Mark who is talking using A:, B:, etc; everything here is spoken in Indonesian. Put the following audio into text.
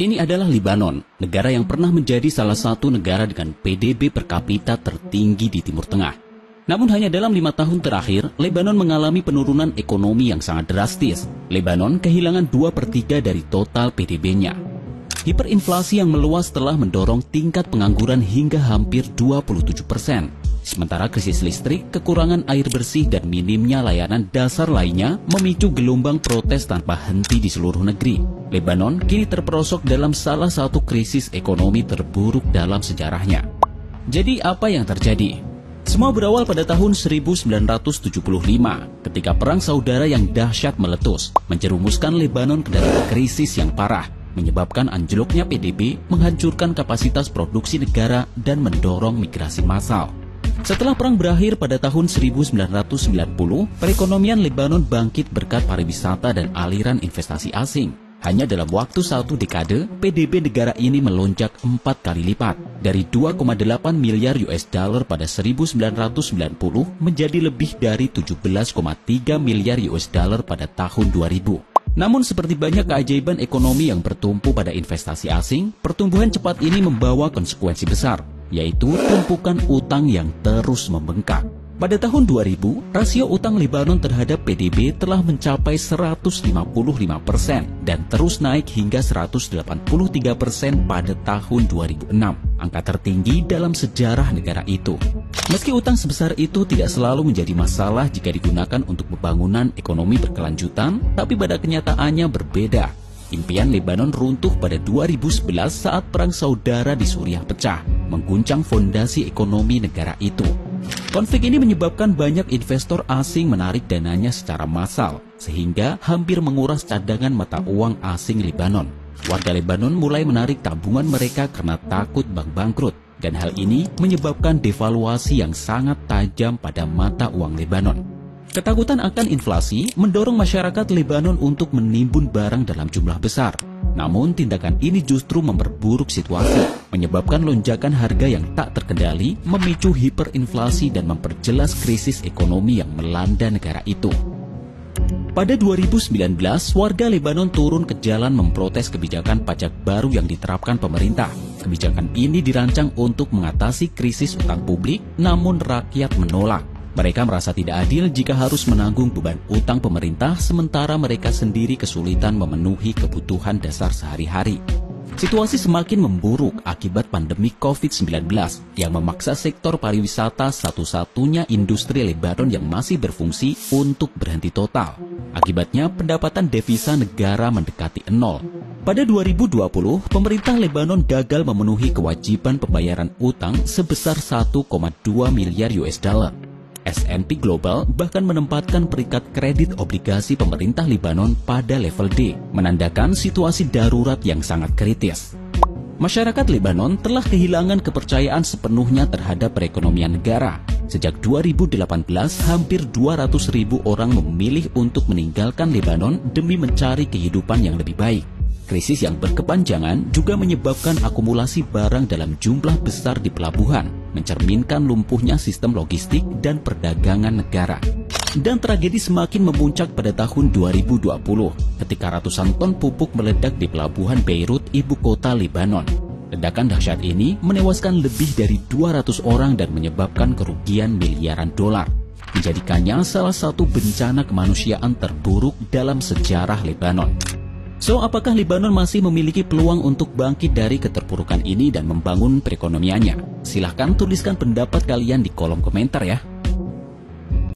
A: Ini adalah Lebanon, negara yang pernah menjadi salah satu negara dengan PDB per kapita tertinggi di Timur Tengah. Namun hanya dalam 5 tahun terakhir, Lebanon mengalami penurunan ekonomi yang sangat drastis. Lebanon kehilangan 2/3 dari total PDB-nya. Hiperinflasi yang meluas telah mendorong tingkat pengangguran hingga hampir 27%. Sementara krisis listrik, kekurangan air bersih, dan minimnya layanan dasar lainnya memicu gelombang protes tanpa henti di seluruh negeri. Lebanon kini terperosok dalam salah satu krisis ekonomi terburuk dalam sejarahnya. Jadi apa yang terjadi? Semua berawal pada tahun 1975 ketika perang saudara yang dahsyat meletus, menjerumuskan Lebanon ke dalam krisis yang parah, menyebabkan anjloknya PDB, menghancurkan kapasitas produksi negara, dan mendorong migrasi massal. Setelah perang berakhir pada tahun 1990, perekonomian Lebanon bangkit berkat pariwisata dan aliran investasi asing. Hanya dalam waktu 1 dekade, PDB negara ini melonjak 4 kali lipat, dari 2,8 miliar US dollar pada 1990 menjadi lebih dari 17,3 miliar US dollar pada tahun 2000. Namun seperti banyak keajaiban ekonomi yang bertumpu pada investasi asing, pertumbuhan cepat ini membawa konsekuensi besar, yaitu tumpukan utang yang terus membengkak. Pada tahun 2000, rasio utang Lebanon terhadap PDB telah mencapai 155% dan terus naik hingga 183% pada tahun 2006, angka tertinggi dalam sejarah negara itu. Meski utang sebesar itu tidak selalu menjadi masalah jika digunakan untuk pembangunan ekonomi berkelanjutan, tapi pada kenyataannya berbeda. Impian Lebanon runtuh pada 2011 saat perang saudara di Suriah pecah, mengguncang fondasi ekonomi negara itu. Konflik ini menyebabkan banyak investor asing menarik dananya secara massal, sehingga hampir menguras cadangan mata uang asing Lebanon. Warga Lebanon mulai menarik tabungan mereka karena takut bank bangkrut, dan hal ini menyebabkan devaluasi yang sangat tajam pada mata uang Lebanon. Ketakutan akan inflasi mendorong masyarakat Lebanon untuk menimbun barang dalam jumlah besar. Namun tindakan ini justru memperburuk situasi, menyebabkan lonjakan harga yang tak terkendali, memicu hiperinflasi dan memperjelas krisis ekonomi yang melanda negara itu. Pada 2019, warga Lebanon turun ke jalan memprotes kebijakan pajak baru yang diterapkan pemerintah. Kebijakan ini dirancang untuk mengatasi krisis utang publik, namun rakyat menolak. Mereka merasa tidak adil jika harus menanggung beban utang pemerintah sementara mereka sendiri kesulitan memenuhi kebutuhan dasar sehari-hari. Situasi semakin memburuk akibat pandemi COVID-19 yang memaksa sektor pariwisata, satu-satunya industri Lebanon yang masih berfungsi, untuk berhenti total. Akibatnya pendapatan devisa negara mendekati nol. Pada 2020, pemerintah Lebanon gagal memenuhi kewajiban pembayaran utang sebesar 1,2 miliar US dollar. S&P Global bahkan menempatkan peringkat kredit obligasi pemerintah Lebanon pada level D, menandakan situasi darurat yang sangat kritis. Masyarakat Lebanon telah kehilangan kepercayaan sepenuhnya terhadap perekonomian negara. Sejak 2018, hampir 200.000 orang memilih untuk meninggalkan Lebanon demi mencari kehidupan yang lebih baik. Krisis yang berkepanjangan juga menyebabkan akumulasi barang dalam jumlah besar di pelabuhan, mencerminkan lumpuhnya sistem logistik dan perdagangan negara. Dan tragedi semakin memuncak pada tahun 2020, ketika ratusan ton pupuk meledak di pelabuhan Beirut, ibu kota Lebanon. Ledakan dahsyat ini menewaskan lebih dari 200 orang dan menyebabkan kerugian miliaran dolar, menjadikannya salah satu bencana kemanusiaan terburuk dalam sejarah Lebanon. So, apakah Lebanon masih memiliki peluang untuk bangkit dari keterpurukan ini dan membangun perekonomiannya? Silahkan tuliskan pendapat kalian di kolom komentar ya.